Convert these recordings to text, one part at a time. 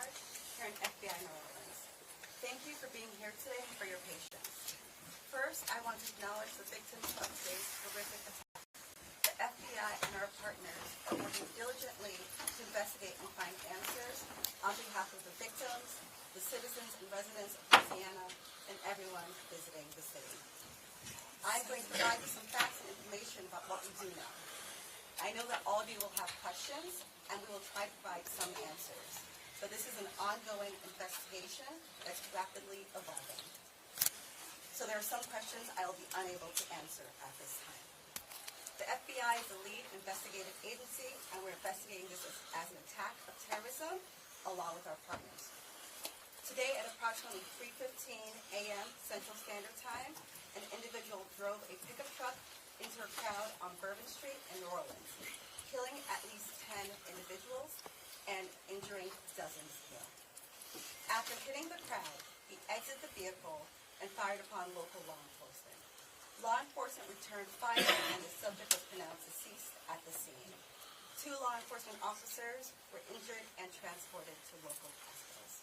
charge here in FBI New Orleans. Thank you for being here today and for your patience. First, I want to acknowledge the victims of today's horrific attack. The FBI and our partners are working diligently to investigate and find answers on behalf of the victims, the citizens and residents of Louisiana, and everyone visiting the city. I'm going to provide you some facts and information about what we do know. I know that all of you will have questions, and we will try to provide some answers. But this is an ongoing investigation that's rapidly evolving. So there are some questions I will be unable to answer at this time. The FBI is the lead investigative agency, and we're investigating this as an attack of terrorism along with our partners. Today at approximately 3:15 a.m. Central Standard Time, an individual drove a pickup truck into a crowd on Bourbon Street in New Orleans, killing at least 10 individuals and injuring dozens more. After hitting the crowd, he exited the vehicle and fired upon local law enforcement. Law enforcement returned fire and the subject was pronounced deceased at the scene. 2 law enforcement officers were injured and transported to local hospitals.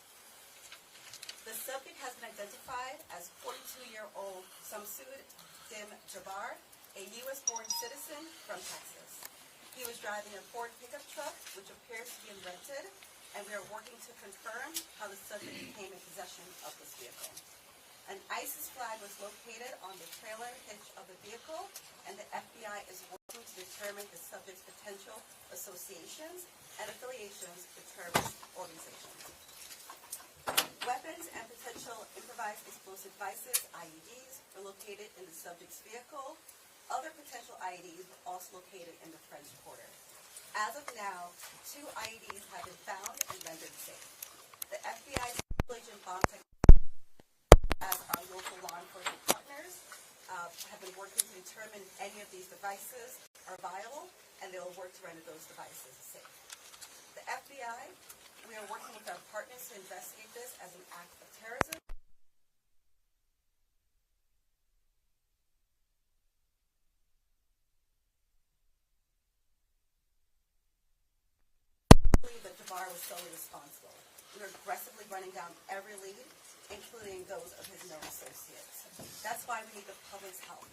The subject has been identified as 42-year-old Samsud Dim Jabbar, a U.S.-born citizen from Texas. He was driving a Ford pickup truck, which appears to be rented, and we are working to confirm how the subject came in possession of this vehicle. An ISIS flag was located on the trailer hitch of the vehicle, and the FBI is working to determine the subject's potential associations and affiliations with terrorist organizations. Weapons and potential improvised explosive devices, IEDs, were located in the subject's vehicle. Other potential IEDs were also located in the French Quarter. As of now, 2 IEDs have been found and rendered safe. The FBI's privilege and bomb technology, as our local law enforcement partners, have been working to determine if any of these devices are viable, and they will work to render those devices safe. The FBI, we are working with our partners to investigate this as an act of terrorism. I believe that Jabbar was solely responsible. We are aggressively running down every lead, including those of his known associates. That's why we need the public's help.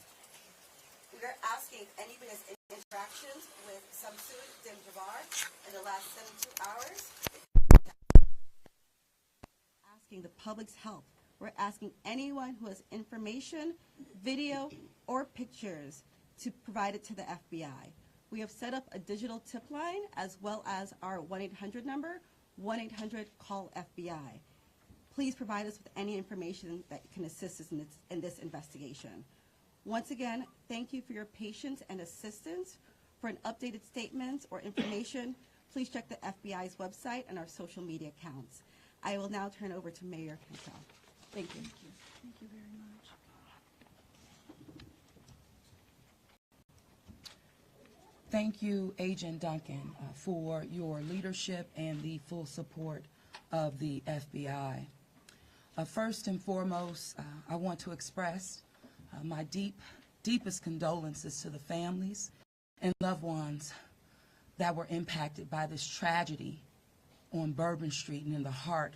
We are asking if anybody has any interactions with Samsud Dim Jabbar in the last 72 hours. Asking the public's help. We're asking anyone who has information, video, or pictures to provide it to the FBI. We have set up a digital tip line as well as our 1-800 number, 1-800-CALL-FBI. Please provide us with any information that can assist us in this investigation. Once again, thank you for your patience and assistance. For an updated statement or information, please check the FBI's website and our social media accounts. I will now turn over to Mayor Cantrell. Thank you. Thank you very much. Thank you, Agent Duncan, for your leadership and the full support of the FBI. First and foremost, I want to express my deepest condolences to the families and loved ones that were impacted by this tragedy on Bourbon Street and in the heart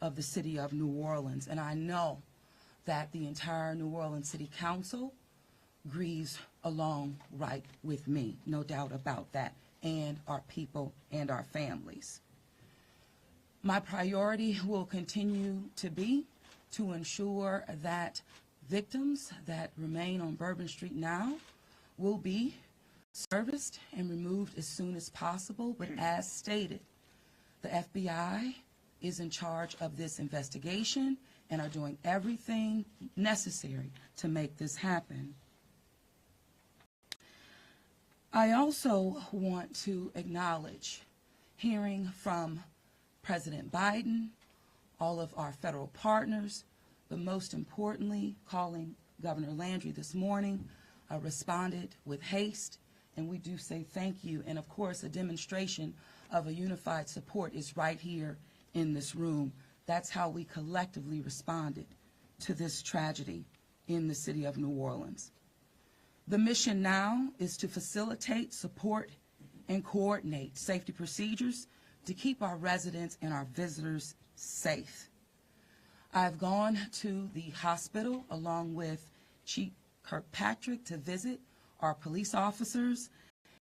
of the city of New Orleans. And I know that the entire New Orleans City Council grieves along right with me, no doubt about that, and our people and our families. My priority will continue to be to ensure that victims that remain on Bourbon Street now will be serviced and removed as soon as possible. But as stated, the FBI is in charge of this investigation and are doing everything necessary to make this happen. I also want to acknowledge hearing from President Biden, all of our federal partners, but most importantly, calling Governor Landry this morning, responded with haste, and we do say thank you. And of course, a demonstration of a unified support is right here in this room. That's how we collectively responded to this tragedy in the city of New Orleans. The mission now is to facilitate, support, and coordinate safety procedures to keep our residents and our visitors safe. I've gone to the hospital along with Chief Kirkpatrick to visit our police officers,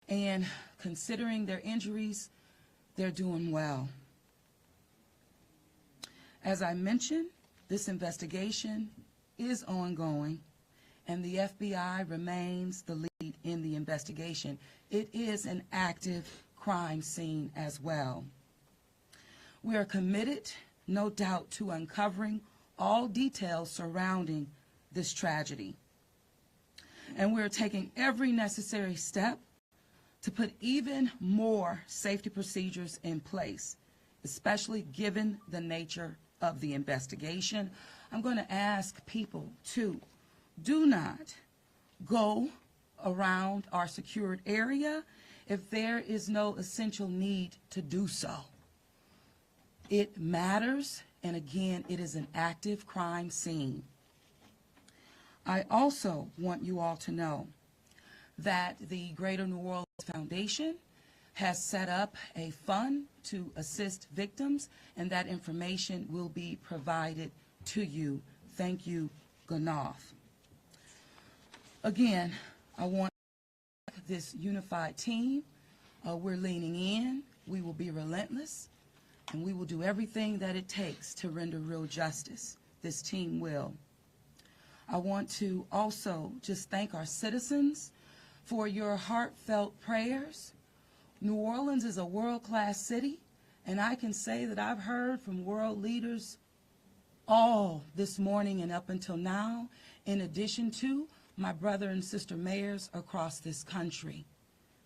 and considering their injuries, they're doing well. As I mentioned, this investigation is ongoing, and the FBI remains the lead in the investigation. It is an active crime scene as well. We are committed, no doubt, to uncovering all details surrounding this tragedy. And we're taking every necessary step to put even more safety procedures in place, especially given the nature of the investigation. I'm going to ask people to do not go around our secured area if there is no essential need to do so. It matters, and again, it is an active crime scene. I also want you all to know that the Greater New Orleans Foundation has set up a fund to assist victims, and that information will be provided to you. Thank you, Ganoff. Again, I want this unified team. We're leaning in. We will be relentless, and we will do everything that it takes to render real justice. This team will. I want to also just thank our citizens for your heartfelt prayers. New Orleans is a world-class city, and I can say that I've heard from world leaders all this morning and up until now, in addition to my brother and sister mayors across this country.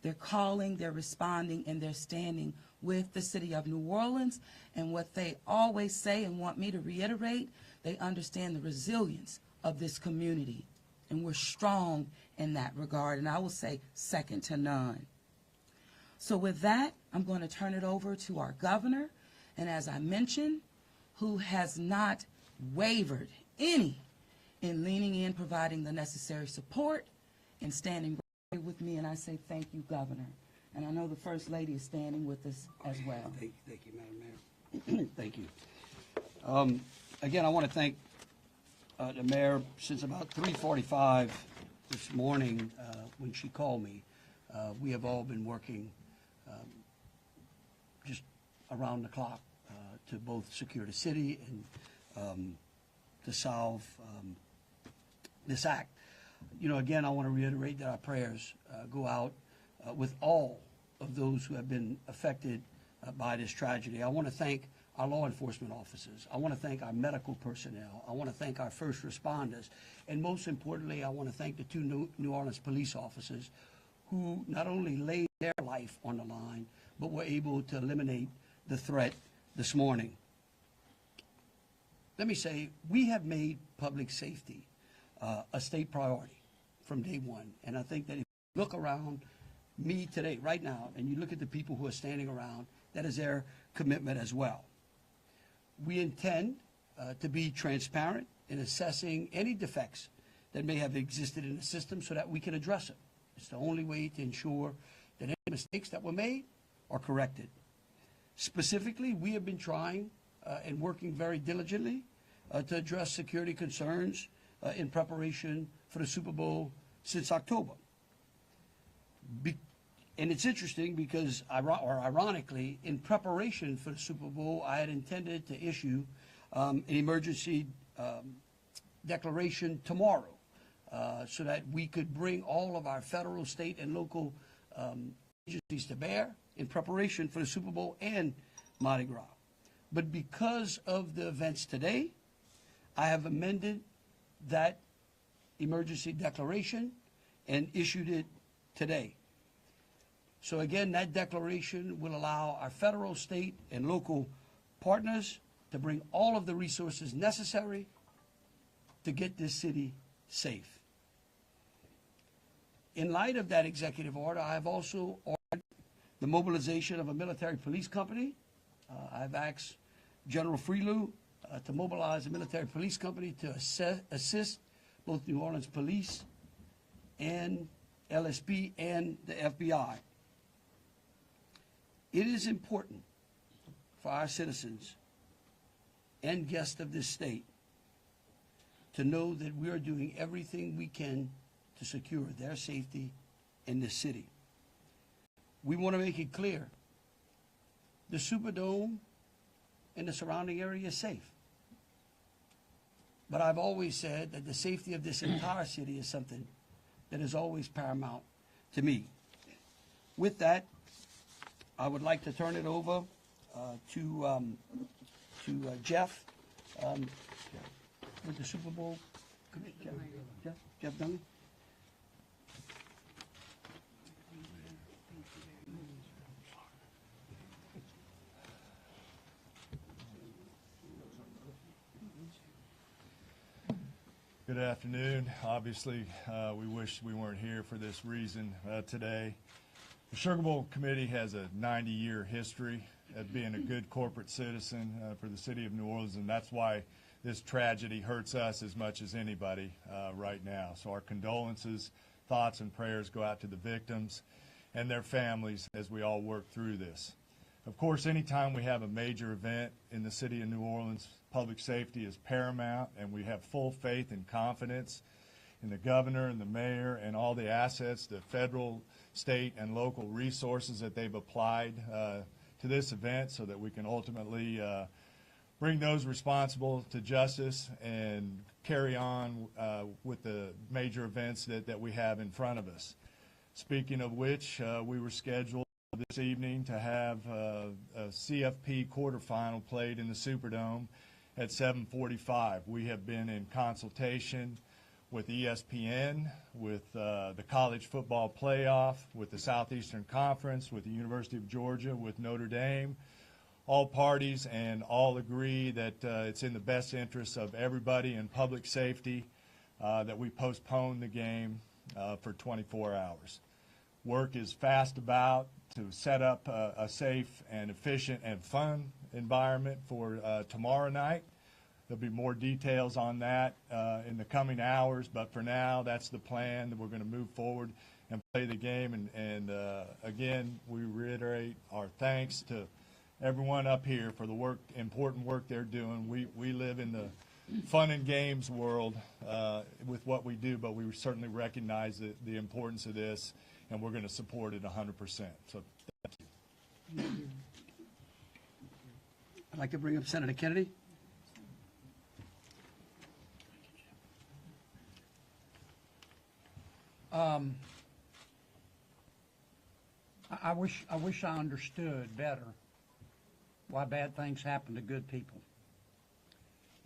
They're calling, they're responding, and they're standing with the city of New Orleans. And what they always say and want me to reiterate, they understand the resilience of this community. And we're strong in that regard, and I will say second to none. So with that, I'm going to turn it over to our governor, and as I mentioned, who has not wavered any in leaning in, providing the necessary support, and standing right with me, and I say thank you, Governor. And I know the First Lady is standing with us as well. Thank you, Madam Mayor. Thank you. Again, I want to thank the Mayor. Since about 3:45 this morning, when she called me, we have all been working just around the clock to both secure the city and to solve this act. You know, again, I want to reiterate that our prayers go out with all of those who have been affected by this tragedy. I want to thank our law enforcement officers. I want to thank our medical personnel. I want to thank our first responders. And most importantly, I want to thank the two New Orleans police officers who not only laid their life on the line, but were able to eliminate the threat this morning. Let me say, we have made public safety a state priority from day one. And I think that if you look around me today, right now, and you look at the people who are standing around, that is their commitment as well. We intend to be transparent in assessing any defects that may have existed in the system so that we can address it. It's the only way to ensure that any mistakes that were made are corrected. Specifically, we have been trying and working very diligently to address security concerns in preparation for the Super Bowl since October. And it's interesting because, ironically, in preparation for the Super Bowl, I had intended to issue an emergency declaration tomorrow so that we could bring all of our federal, state, and local agencies to bear in preparation for the Super Bowl and Mardi Gras. But because of the events today, I have amended that emergency declaration and issued it today. So again, that declaration will allow our federal, state, and local partners to bring all of the resources necessary to get this city safe. In light of that executive order, I have also ordered the mobilization of a military police company. I've asked General Freelou to mobilize a military police company to assist both New Orleans Police and LSP and the FBI. It is important for our citizens and guests of this state to know that we are doing everything we can to secure their safety in this city. We want to make it clear, the Superdome and the surrounding area is safe. But I've always said that the safety of this entire city is something that is always paramount to me. With that, I would like to turn it over to Jeff with the Super Bowl. Jeff Duncan. Good afternoon. Obviously, we wish we weren't here for this reason today. The Sugar Bowl Committee has a 90-year history of being a good corporate citizen for the city of New Orleans, and that's why this tragedy hurts us as much as anybody right now. So our condolences, thoughts, and prayers go out to the victims and their families as we all work through this. Of course, anytime we have a major event in the city of New Orleans, public safety is paramount, and we have full faith and confidence in the governor and the mayor and all the assets, the federal, state, and local resources that they've applied to this event so that we can ultimately bring those responsible to justice and carry on with the major events that we have in front of us. Speaking of which, we were scheduled this evening to have a CFP quarterfinal played in the Superdome at 7:45. We have been in consultation with ESPN, with the College Football Playoff, with the Southeastern Conference, with the University of Georgia, with Notre Dame. All parties and all agree that it's in the best interest of everybody in public safety that we postpone the game for 24 hours. Work is fast about to set up a safe and efficient and fun environment for tomorrow night. There'll be more details on that in the coming hours, but for now, that's the plan, that we're going to move forward and play the game. And again, we reiterate our thanks to everyone up here for the important work they're doing. We live in the fun and games world with what we do, but we certainly recognize the importance of this, and we're going to support it 100%. So thank you. I'd like to bring up Senator Kennedy. I wish I understood better why bad things happen to good people.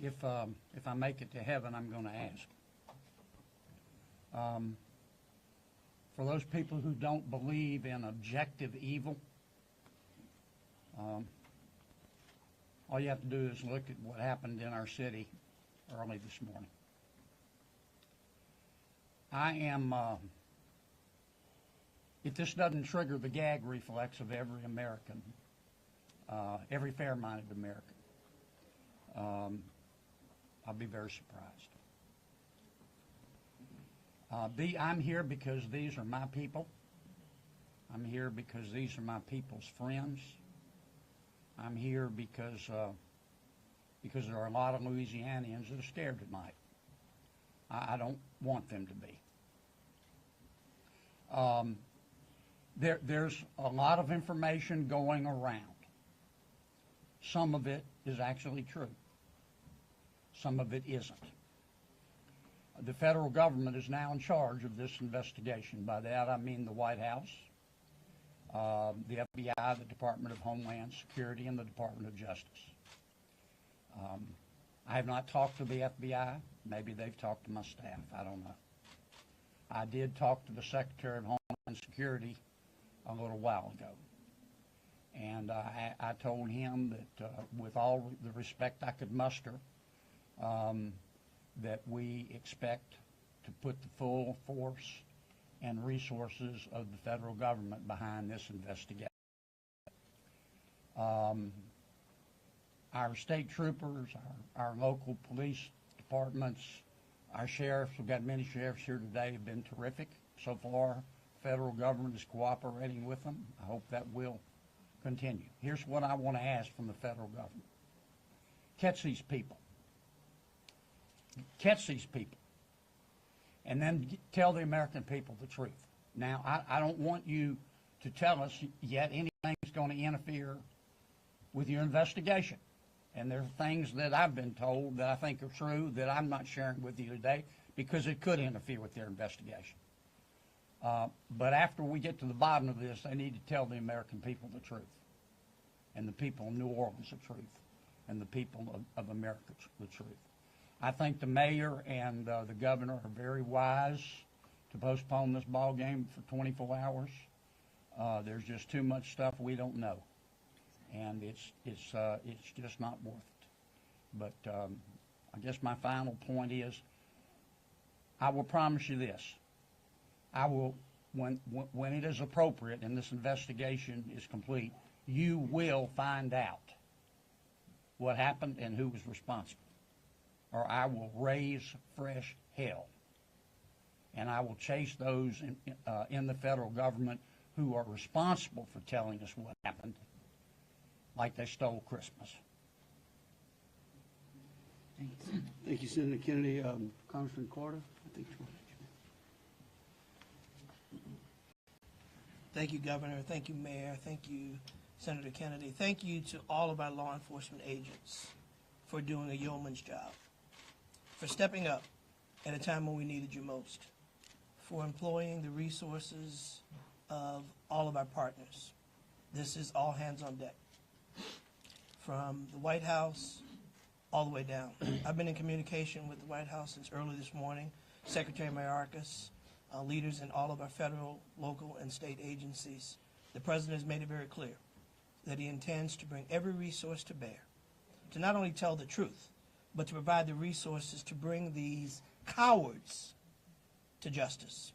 If I make it to heaven, I'm going to ask. For those people who don't believe in objective evil, all you have to do is look at what happened in our city early this morning. I am, if this doesn't trigger the gag reflex of every American, every fair-minded American, I'll be very surprised. I'm here because these are my people. I'm here because these are my people's friends. I'm here because there are a lot of Louisianians that are scared tonight. I don't want them to be. There's a lot of information going around. Some of it is actually true. Some of it isn't. The federal government is now in charge of this investigation. By that I mean the White House, the FBI, the Department of Homeland Security, and the Department of Justice. I have not talked to the FBI. Maybe they've talked to my staff. I don't know. I did talk to the Secretary of Homeland Security a little while ago. And I told him that with all the respect I could muster, that we expect to put the full force and resources of the federal government behind this investigation. Our state troopers, our local police departments, our sheriffs, we've got many sheriffs here today, have been terrific so far. Federal government is cooperating with them. I hope that will continue. Here's what I want to ask from the federal government. Catch these people. Catch these people. And then tell the American people the truth. Now, I don't want you to tell us yet anything's going to interfere with your investigation. And there are things that I've been told that I think are true that I'm not sharing with you today because it could interfere with their investigation. But after we get to the bottom of this, they need to tell the American people the truth, and the people of New Orleans the truth, and the people of America the truth. I think the mayor and the governor are very wise to postpone this ball game for 24 hours. There's just too much stuff we don't know, and it's just not worth it. But I guess my final point is, I will promise you this. I will, when it is appropriate and this investigation is complete, you will find out what happened and who was responsible. Or I will raise fresh hell. And I will chase those in the federal government who are responsible for telling us what happened, like they stole Christmas. Thanks. Thank you, Senator Kennedy. Congressman Carter, I think you want to. Thank you, Governor. Thank you, Mayor. Thank you, Senator Kennedy. Thank you to all of our law enforcement agents for doing a yeoman's job, for stepping up at a time when we needed you most, for employing the resources of all of our partners. This is all hands on deck, from the White House all the way down. I've been in communication with the White House since early this morning. Secretary Mayorkas, leaders in all of our federal, local, and state agencies. The President has made it very clear that he intends to bring every resource to bear to not only tell the truth, but to provide the resources to bring these cowards to justice.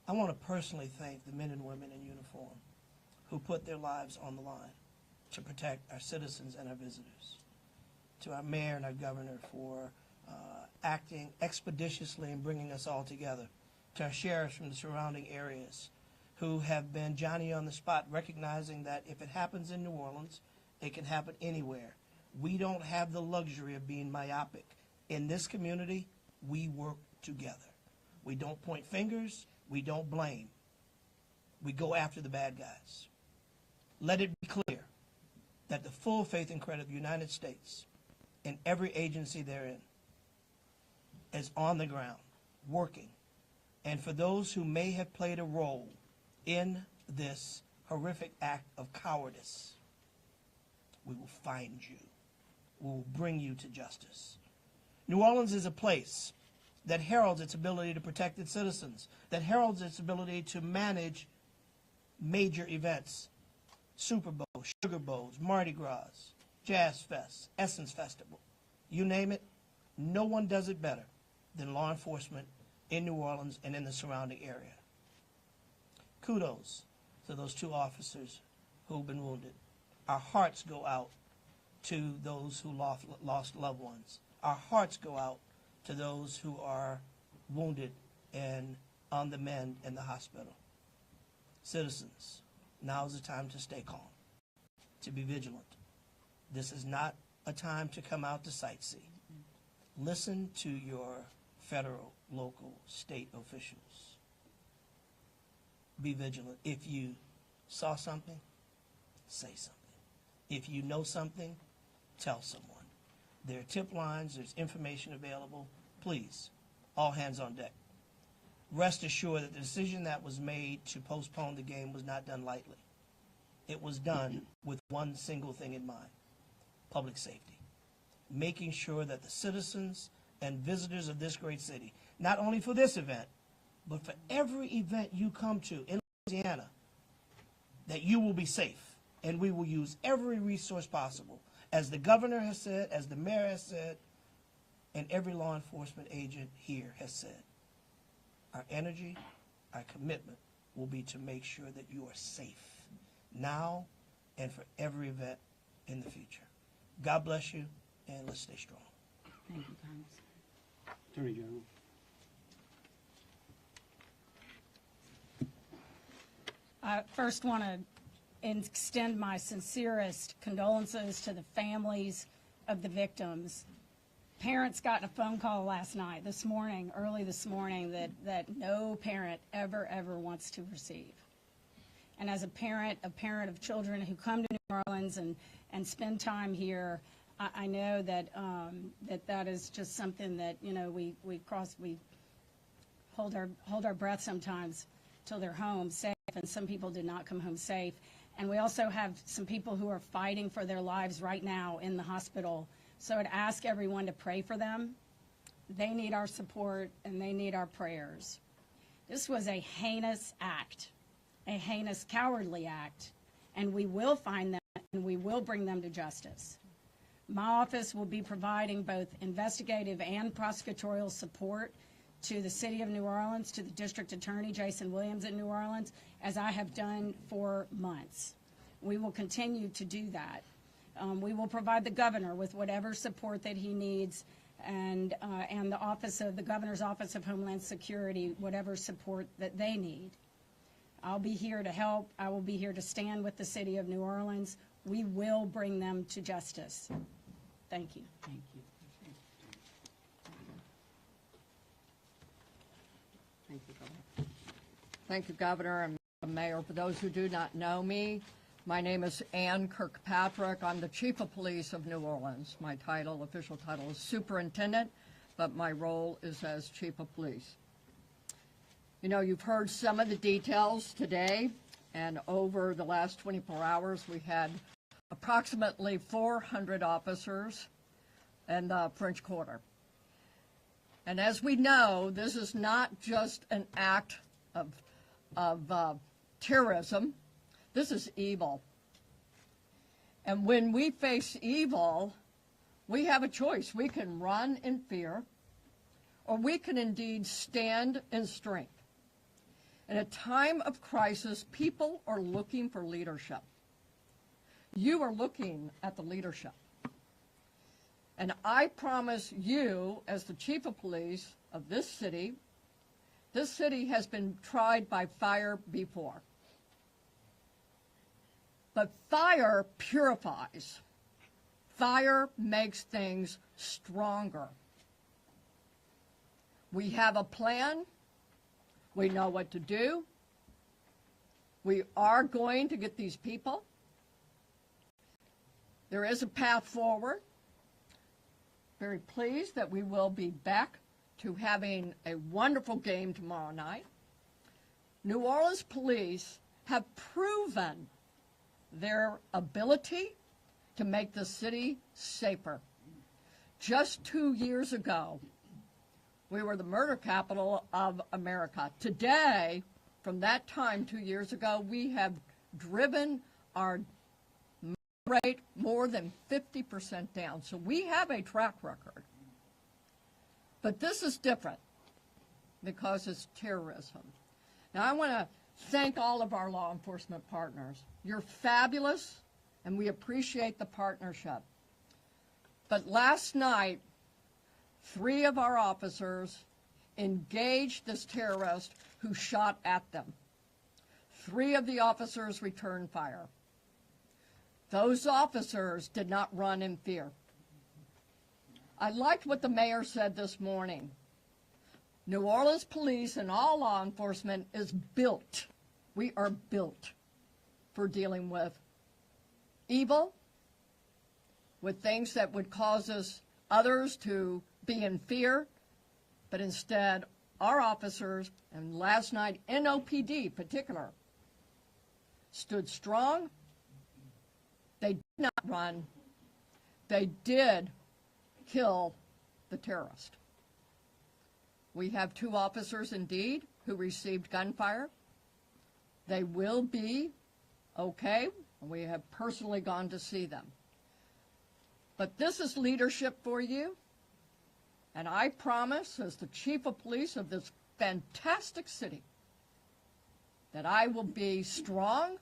I want to personally thank the men and women in uniform who put their lives on the line to protect our citizens and our visitors. To our mayor and our governor for acting expeditiously and bringing us all together. To our sheriffs from the surrounding areas who have been Johnny on the spot, recognizing that if it happens in New Orleans, it can happen anywhere. We don't have the luxury of being myopic. In this community, we work together. We don't point fingers. We don't blame. We go after the bad guys. Let it be clear that the full faith and credit of the United States and every agency therein is on the ground, working. And for those who may have played a role in this horrific act of cowardice, we will find you. We will bring you to justice. New Orleans is a place that heralds its ability to protect its citizens, that heralds its ability to manage major events, Super Bowl, Sugar Bowls, Mardi Gras, Jazz Fest, Essence Festival. You name it, no one does it better than law enforcement in New Orleans and in the surrounding area. Kudos to those two officers who've been wounded. Our hearts go out to those who lost loved ones. Our hearts go out to those who are wounded and on the mend in the hospital. Citizens, now is the time to stay calm, to be vigilant. This is not a time to come out to sightsee. Listen to your federal, local, state officials. Be vigilant. If you saw something, say something. If you know something, tell someone. There are tip lines, there's information available. Please, all hands on deck. Rest assured that the decision that was made to postpone the game was not done lightly. It was done with one single thing in mind: public safety. Making sure that the citizens and visitors of this great city, not only for this event, but for every event you come to in Louisiana, that you will be safe, and we will use every resource possible, as the governor has said, as the mayor has said, and every law enforcement agent here has said. Our energy, our commitment will be to make sure that you are safe now and for every event in the future. God bless you, and let's stay strong. Thank you, Congressman. Attorney General. I first want to extend my sincerest condolences to the families of the victims. Parents got a phone call last night, early this morning, that no parent ever wants to receive. And as a parent of children who come to New Orleans and spend time here, I know that that is just something that, you know, we hold our breath sometimes till they're home safe, and some people did not come home safe. And we also have some people who are fighting for their lives right now in the hospital. So I'd ask everyone to pray for them. They need our support and they need our prayers. This was a heinous act, a heinous, cowardly act, and we will find them and we will bring them to justice. My office will be providing both investigative and prosecutorial support to the City of New Orleans, to the District Attorney, Jason Williams in New Orleans, as I have done for months. We will continue to do that. We will provide the governor with whatever support that he needs, and the Governor's Office of Homeland Security, whatever support that they need. I'll be here to help. I will be here to stand with the City of New Orleans. We will bring them to justice. Thank you. Thank you. Thank you, Governor. Thank you, Governor and Mayor. For those who do not know me, my name is Ann Kirkpatrick. I'm the Chief of Police of New Orleans. My official title is Superintendent, but my role is as Chief of Police. You know, you've heard some of the details today, and over the last 24 hours, we had approximately 400 officers in the French Quarter. And as we know, this is not just an act of terrorism. This is evil. And when we face evil, we have a choice. We can run in fear, or we can indeed stand in strength. In a time of crisis, people are looking for leadership. You are looking at the leadership. And I promise you, as the Chief of Police of this city has been tried by fire before. But fire purifies. Fire makes things stronger. We have a plan. We know what to do. We are going to get these people. There is a path forward. Very pleased that we will be back to having a wonderful game tomorrow night. New Orleans police have proven their ability to make the city safer. Just 2 years ago, we were the murder capital of America. Today, from that time 2 years ago, we have driven our murder rate more than 50% down. So we have a track record. But this is different because it's terrorism. Now, I want to thank all of our law enforcement partners. You're fabulous, and we appreciate the partnership. But last night, 3 of our officers engaged this terrorist who shot at them. 3 of the officers returned fire. Those officers did not run in fear. I liked what the mayor said this morning. New Orleans police and all law enforcement is built. We are built for dealing with evil, with things that would cause others to be in fear, but instead our officers, and last night NOPD particular, stood strong. They did not run. They did kill the terrorist. We have 2 officers indeed who received gunfire. They will be okay. We have personally gone to see them. But this is leadership for you. And I promise, as the Chief of Police of this fantastic city, that I will be strong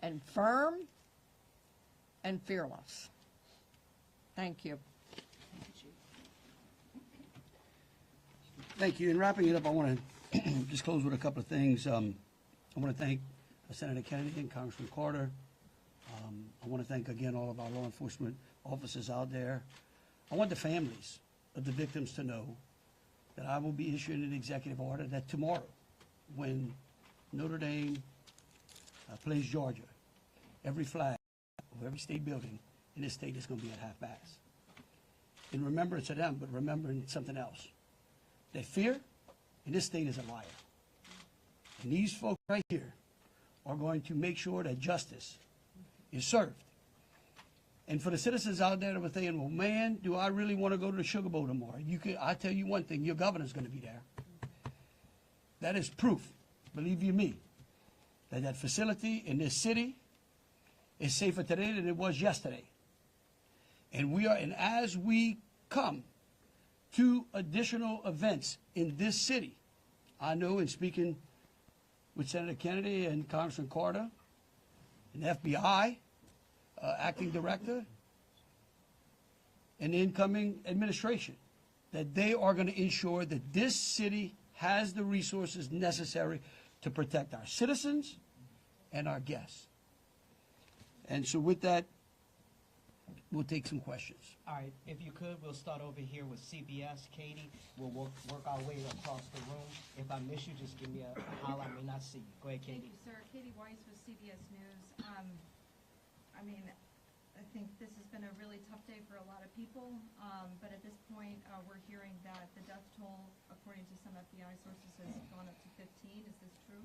and firm and fearless. Thank you. Thank you. In wrapping it up, I want to just close with a couple of things. I want to thank Senator Kennedy and Congressman Carter. I want to thank again all of our law enforcement officers out there. I want the families of the victims to know that I will be issuing an executive order that tomorrow, when Notre Dame plays Georgia, every flag of every state building in this state is going to be at half-mast. In remembrance of them, but remembering something else. That fear in this state is a liar. And these folks right here are going to make sure that justice is served. And for the citizens out there that were thinking, well, man, do I really want to go to the Sugar Bowl tomorrow? I tell you one thing, your governor's going to be there. That is proof, believe you me, that that facility in this city is safer today than it was yesterday. And as we come to additional events in this city, I know in speaking with Senator Kennedy and Congressman Carter, and FBI acting director, and the incoming administration, that they are going to ensure that this city has the resources necessary to protect our citizens and our guests. And so with that, we'll take some questions. All right, if you could, we'll start over here with CBS. Katie, we'll work our way across the room. If I miss you, just give me a holler. I may not see you. Go ahead, Katie. Thank you, sir. Katie Weiss with CBS News. I think this has been a really tough day for a lot of people, but at this point, we're hearing that the death toll, according to some FBI sources, has gone up to 15. Is this true?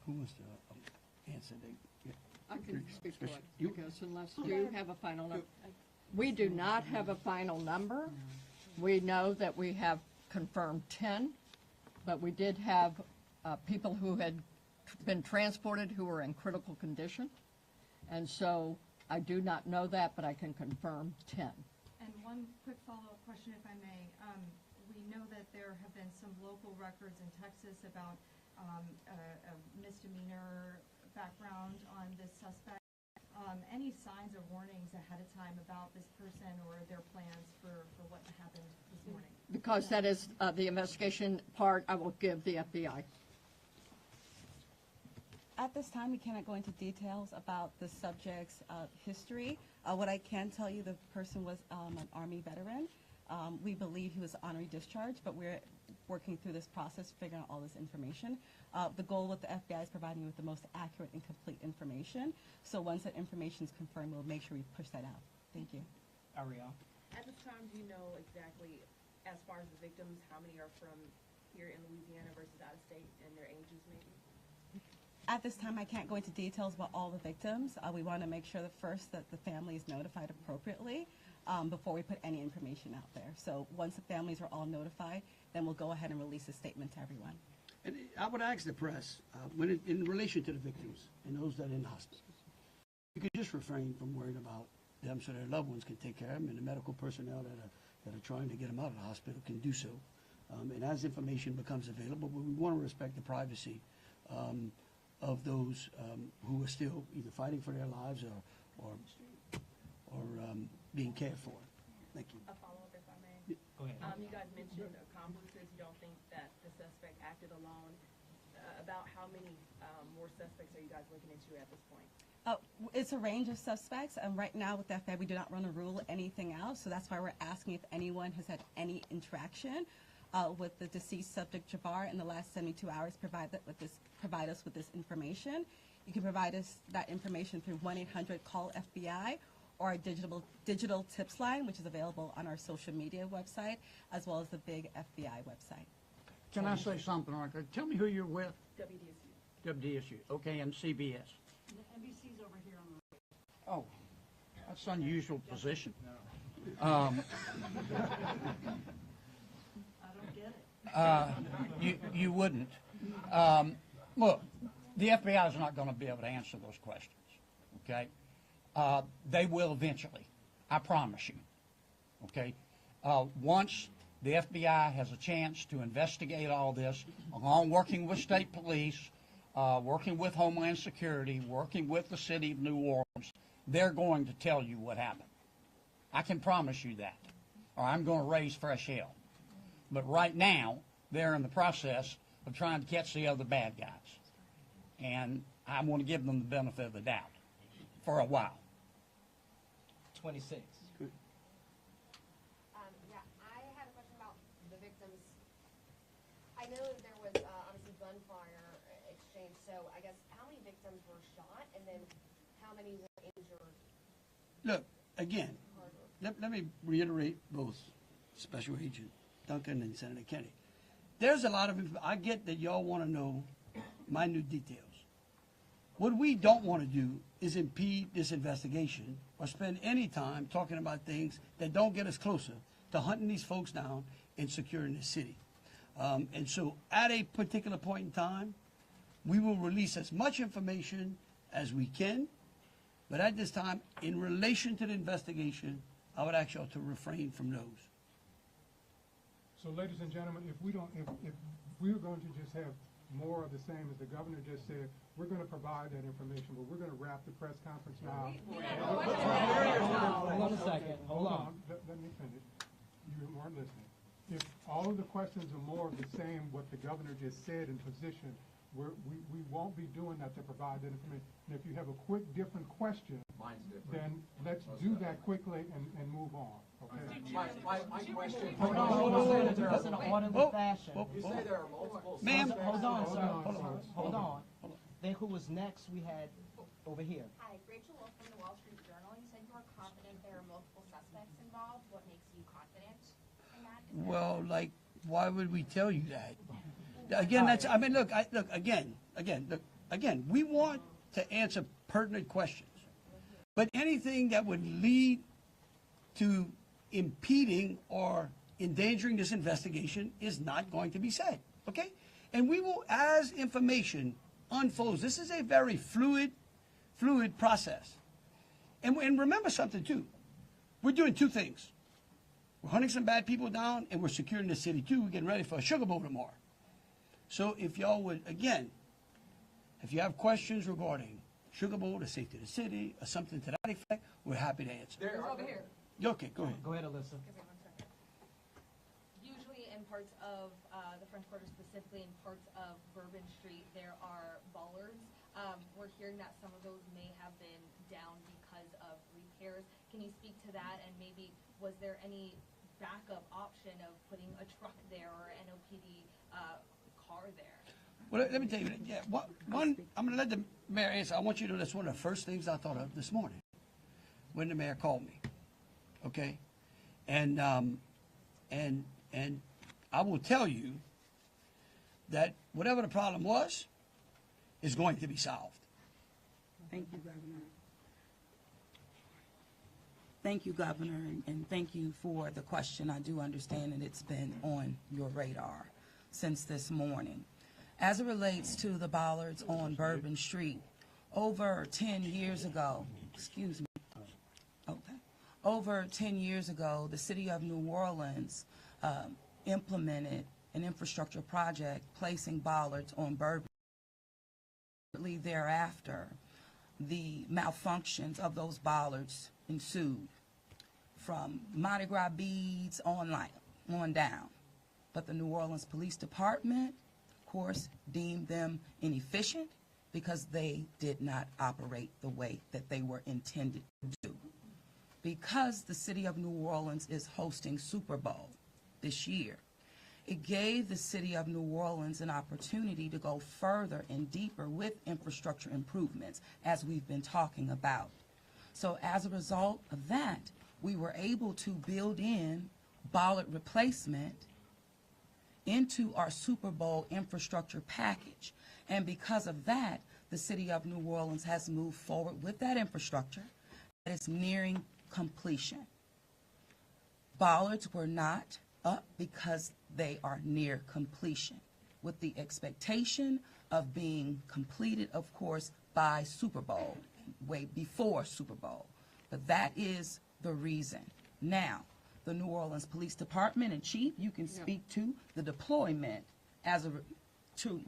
Who wants to answer? I can speak for it, because unless you have a final number. We do not have a final number. We know that we have confirmed 10, but we did have people who had been transported who were in critical condition. And so I do not know that, but I can confirm 10. And one quick follow-up question, if I may. We know that there have been some local records in Texas about a misdemeanor background on this suspect. Any signs or warnings ahead of time about this person or their plans for what happened this morning? Because that is the investigation part, I will give the FBI. At this time, we cannot go into details about the subject's history. What I can tell you, the person was an Army veteran. We believe he was honorary discharged, but we're working through this process, figuring out all this information. The goal with the FBI is providing you with the most accurate and complete information. So once that information is confirmed, we'll make sure we push that out. Thank you. Ariel. At this time, do you know exactly, as far as the victims, how many are from here in Louisiana versus out of state, and their ages maybe? At this time, I can't go into details about all the victims. We want to make sure that first that the family is notified appropriately before we put any information out there. So once the families are all notified, then we'll go ahead and release a statement to everyone. And I would ask the press, in relation to the victims and those that are in hospice, you could just refrain from worrying about them so their loved ones can take care of them, and the medical personnel that are trying to get them out of the hospital can do so. And as information becomes available, but we want to respect the privacy of those who are still either fighting for their lives or being cared for. Thank you. A follow-up, if I may. Go ahead. You guys mentioned accomplices. You don't think that the suspect acted alone. About how many more suspects are you guys looking into at this point? It's a range of suspects. Right now with the FBI, we do not want to rule anything out. So that's why we're asking if anyone has had any interaction with the deceased subject Jabbar in the last 72 hours, provide us with this information. You can provide us that information through 1-800-CALL-FBI or our digital tips line, which is available on our social media website, as well as the big FBI website. Can I say something like that? Tell me who you're with. WDSU. WDSU. Okay, and CBS. NBC's over here on the Oh, that's an unusual position. I don't get it. You wouldn't. Look, the FBI is not going to be able to answer those questions, okay? They will eventually, I promise you, okay? Once the FBI has a chance to investigate all this, along working with state police, working with Homeland Security, working with the city of New Orleans, they're going to tell you what happened. I can promise you that, or I'm going to raise fresh hell. But right now, they're in the process of trying to catch the other bad guys. and I want to give them the benefit of the doubt for a while. 26. Yeah, I had a question about the victims. I know that there was obviously gunfire exchange, so I guess how many victims were shot, and then how many were injured? Look, again, let me reiterate both Special Agent Duncan and Senator Kennedy. There's a lot of, I get that y'all want to know minute details. What we don't want to do is impede this investigation or spend any time talking about things that don't get us closer to hunting these folks down and securing the city. And so at a particular point in time, we will release as much information as we can. But at this time, in relation to the investigation, I would ask y'all to refrain from those. So, ladies and gentlemen, if we're going to just have more of the same as the governor just said, we're going to provide that information, but we're going to wrap the press conference now. Hold on a second. Hold on. Let me finish. You weren't listening. If all of the questions are more of the same, what the governor just said in position, we won't be doing that to provide that information. And if you have a quick, different question, then let's do that quickly and move on. Okay? My question. Hold on, Senator. It's in an orderly fashion. You say there are multiple. Ma'am. Hold on, sir. Hold on. Then who was next? We had over here. Hi, Rachel Wolf from the Wall Street Journal. You said you were confident there are multiple suspects involved. What makes you confident in that? Well, like, why would we tell you that? Again, that's, I mean, look, again, we want to answer pertinent questions. But anything that would lead to impeding or endangering this investigation is not going to be said, okay? And we will, as information unfolds, this is a very fluid process. And remember something, too. We're doing two things. We're hunting some bad people down, and we're securing the city, too. We're getting ready for a Sugar Bowl tomorrow. So if y'all would, again, if you have questions regarding Sugar Bowl, the safety of the city, or something to that effect, we're happy to answer. Over here. Okay, go ahead. Go ahead, Alyssa. Okay, 1 second. Usually in parts of the French Quarter, specifically in parts of Bourbon Street, there are bollards. We're hearing that some of those may have been down because of repairs. Can you speak to that, and maybe was there any backup option of putting a truck there or an NOPD car there? Well, let me tell you, yeah, one, I'm going to let the mayor answer. I want you to know that's one of the first things I thought of this morning when the mayor called me, okay? And I will tell you that whatever the problem was is going to be solved. Thank you, Governor. Thank you, Governor, and thank you for the question. I do understand that it's been on your radar since this morning. As it relates to the bollards on Bourbon Street, over 10 years ago, over 10 years ago, the city of New Orleans implemented an infrastructure project placing bollards on Bourbon. Shortly thereafter, the malfunctions of those bollards ensued from Mardi Gras beads on down. But the New Orleans Police Department, of course, deemed them inefficient because they did not operate the way that they were intended to do. Because the city of New Orleans is hosting Super Bowl this year, it gave the city of New Orleans an opportunity to go further and deeper with infrastructure improvements, as we've been talking about. So as a result of that, we were able to build in bollard replacement into our Super Bowl infrastructure package. And because of that, the city of New Orleans has moved forward with that infrastructure that is nearing completion. Bollards were not up because they are near completion, with the expectation of being completed, of course, by Super Bowl, way before Super Bowl. But that is the reason. Now, the New Orleans Police Department and Chief, you can speak to the deployment to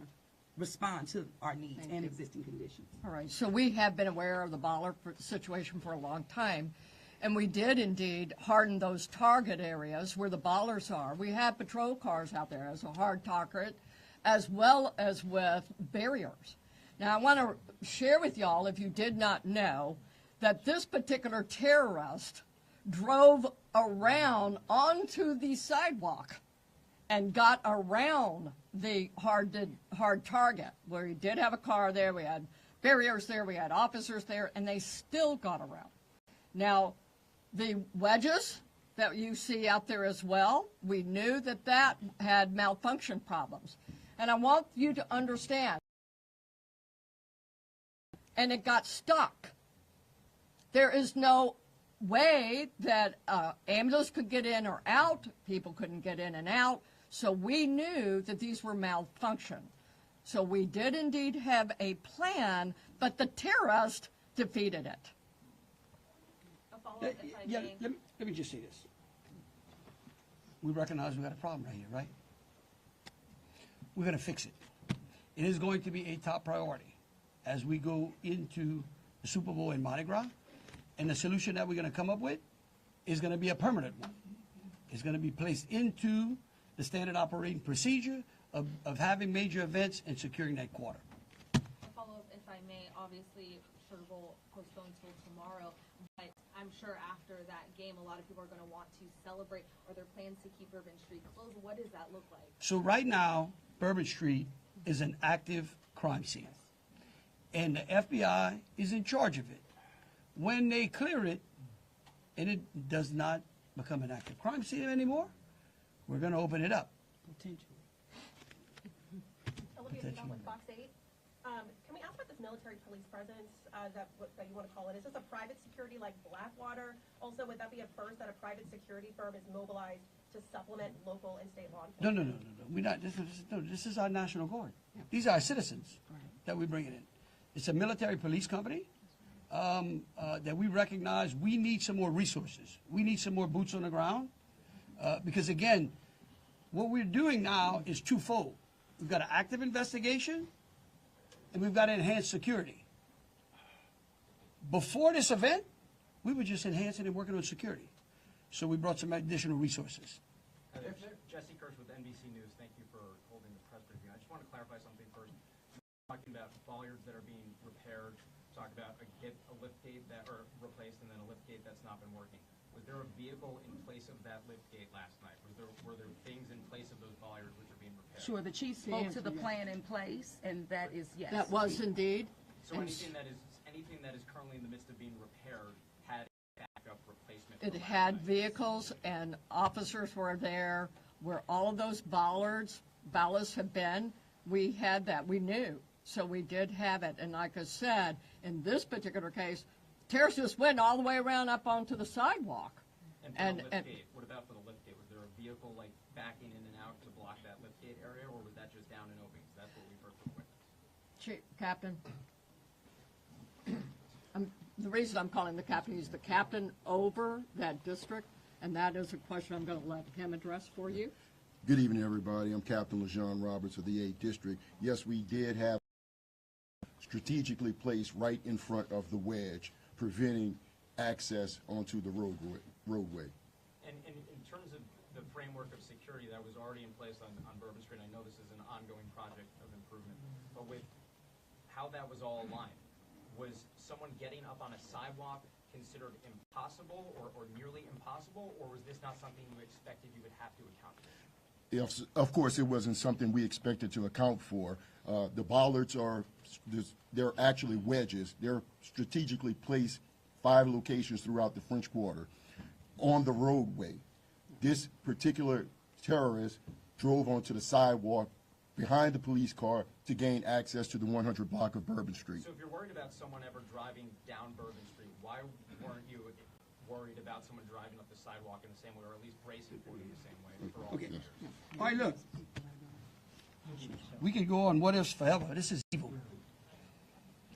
respond to our needs and existing conditions. All right, so we have been aware of the bollard situation for a long time, and we did indeed harden those target areas where the bollards are. We have patrol cars out there as a hard target, as well as with barriers. Now, I want to share with y'all, if you did not know, that this particular terrorist drove around onto the sidewalk and got around the hard target, where he did have a car there, we had barriers there, we had officers there, and they still got around. Now, the wedges that you see out there as well, we knew that that had malfunction problems. And I want you to understand, and it got stuck. There is no way that ambulance could get in or out, people couldn't get in and out, so we knew that these were malfunction. So we did indeed have a plan, but the terrorist defeated it. A follow-up, if I Yeah, may. let me just say this. We recognize we got a problem right here, right? We're going to fix it. It is going to be a top priority as we go into the Super Bowl in Mardi Gras. And the solution that we're going to come up with is going to be a permanent one. It's going to be placed into the standard operating procedure of having major events and securing that quarter. A follow-up, if I may. Obviously, Sugar Bowl postponed till tomorrow, but I'm sure after that game, a lot of people are going to want to celebrate. Are there plans to keep Bourbon Street closed? What does that look like? So right now, Bourbon Street is an active crime scene. And the FBI is in charge of it. When they clear it, and it does not become an active crime scene anymore, we're going to open it up. Olivia with Fox 8. Can we ask about this military police presence that you want to call it? Is this a private security like Blackwater? Also, would that be a first that a private security firm is mobilized to supplement local and state law enforcement? No. We're not. This is our National Guard. These are our citizens that we bring in. It's a military police company that we recognize we need some more resources. We need some more boots on the ground because, again, what we're doing now is twofold. We've got an active investigation and we've got enhanced security. Before this event, we were just enhancing and working on security. So we brought some additional resources. Jesse Kirsch with NBC News. Thank you for holding the press briefing. I just want to clarify something first. You're talking about bollards that are being repaired. Talk about a lift gate that are replaced and then a lift gate that's not been working. Was there a vehicle in place of that lift gate last night? Were there things in place of those bollards which are being repaired? Sure, the chief spoke to the plan in place, and that is yes. That was indeed. So anything that is currently in the midst of being repaired had a backup replacement? It had vehicles and officers were there where all of those ballasts have been. We had that. We knew. So we did have it. And like I said, in this particular case, terrorists just went all the way around up onto the sidewalk. And for the lift gate, what about for the lift gate? Was there a vehicle like backing in and out to block that lift gate area, or was that just down and open? That's what we've heard from witnesses. Captain, the reason I'm calling the captain, he's the captain over that district, and that is a question I'm going to let him address for you. Good evening, everybody. I'm Captain LaJean Roberts of the 8th District. Yes, we did have strategically placed right in front of the wedge, preventing access onto the roadway. And in terms of the framework of security that was already in place on Bourbon Street, I know this is an ongoing project of improvement, but with how that was all aligned, was someone getting up on a sidewalk considered impossible or nearly impossible, or was this not something you expected you would have to account for? Of course, it wasn't something we expected to account for. The bollards they're actually wedges. They're strategically placed 5 locations throughout the French Quarter on the roadway. This particular terrorist drove onto the sidewalk behind the police car to gain access to the 100 block of Bourbon Street. So if you're worried about someone ever driving down Bourbon Street, why weren't you worried about someone driving up the sidewalk in the same way, or at least bracing for it in the same way for all Okay. years? All right, look. We can go on what ifs forever. This is evil.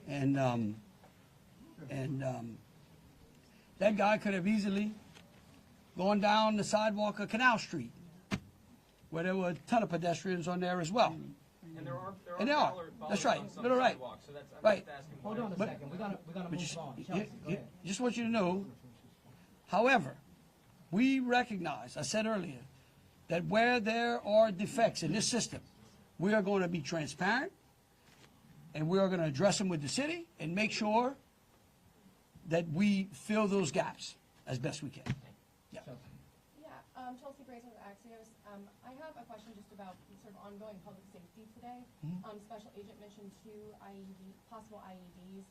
And that guy could have easily gone down the sidewalk of Canal Street, where there were a ton of pedestrians on there as well. And there are That's right. on some But all right. sidewalks, so that's, I'm Right. just asking Hold why. on a second. We're gonna move just, on. Chelsea, go ahead. just want you to know, however, we recognize, I said earlier, that where there are defects in this system, we are going to be transparent and we are going to address them with the city and make sure that we fill those gaps as best we can. Yeah. Chelsea Grace with Axios. I have a question just about sort of ongoing public safety today. Special Agent mentioned two possible IEDs.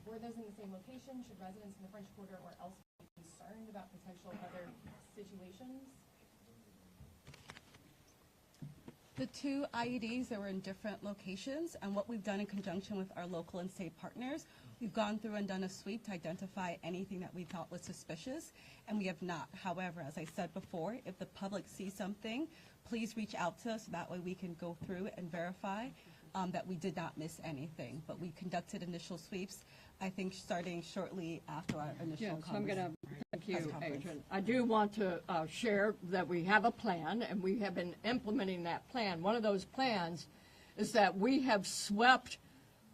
Were those in the same location? Should residents in the French Quarter or elsewhere be concerned about potential other situations? The two IEDs that were in different locations, and what we've done in conjunction with our local and state partners, we've gone through and done a sweep to identify anything that we thought was suspicious, and we have not. However, as I said before, if the public sees something, please reach out to us. That way we can go through and verify that we did not miss anything. But we conducted initial sweeps, I think, starting shortly after our initial Yes, I'm going to thank you, Agent. I do want to share that we have a plan, and we have been implementing that plan. One of those plans is that we have swept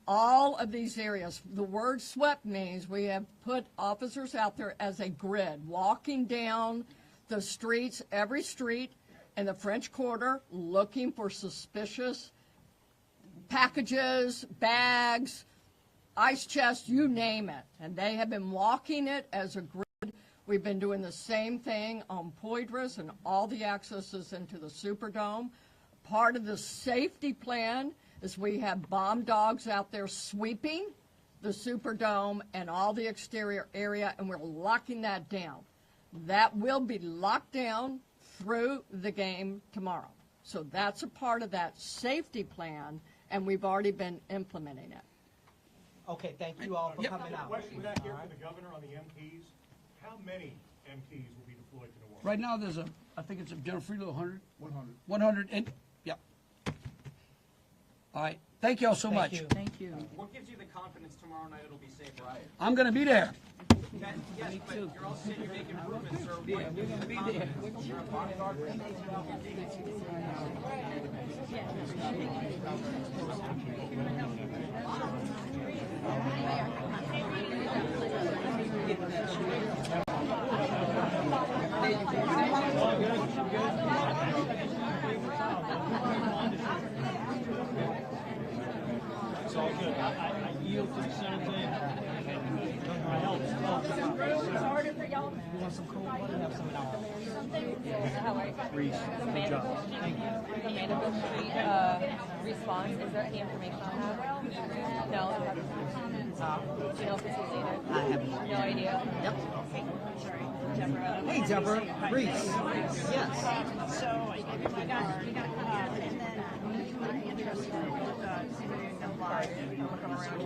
all of these areas. The word swept means we have put officers out there as a grid, walking down the streets, every street in the French Quarter, looking for suspicious packages, bags, ice chests, you name it. And they have been walking it as a grid. We've been doing the same thing on Poydras and all the accesses into the Superdome. Part of the safety plan is we have bomb dogs out there sweeping the Superdome and all the exterior area, and we're locking that down. That will be locked down through the game tomorrow. So that's a part of that safety plan, and we've already been implementing it. Okay, thank you all for coming out. Question back here for the governor on the MPs. How many MPs will be deployed to New Orleans? Right now, there's I think it's a General Freelo, 100? 100. 100, and, yeah. All right, thank you all so much. Thank you. What gives you the confidence tomorrow night it'll be safe? Right. I'm going to be there. Yes, but you're also saying you're making improvements, sir. What gives you the confidence? You're a bodyguard. It's all good. I yield to the Senate. It's harder for y'all. You want some cool water? Have some How are you? Reese, good job. Thank you. The Mandeville Street response, is there any information on that? No? Do you know if it's related? I have no idea. Yep. Deborah. Hey, Deborah. Reese. Yes. So we got and then I'm interested in seeing the live, looking around.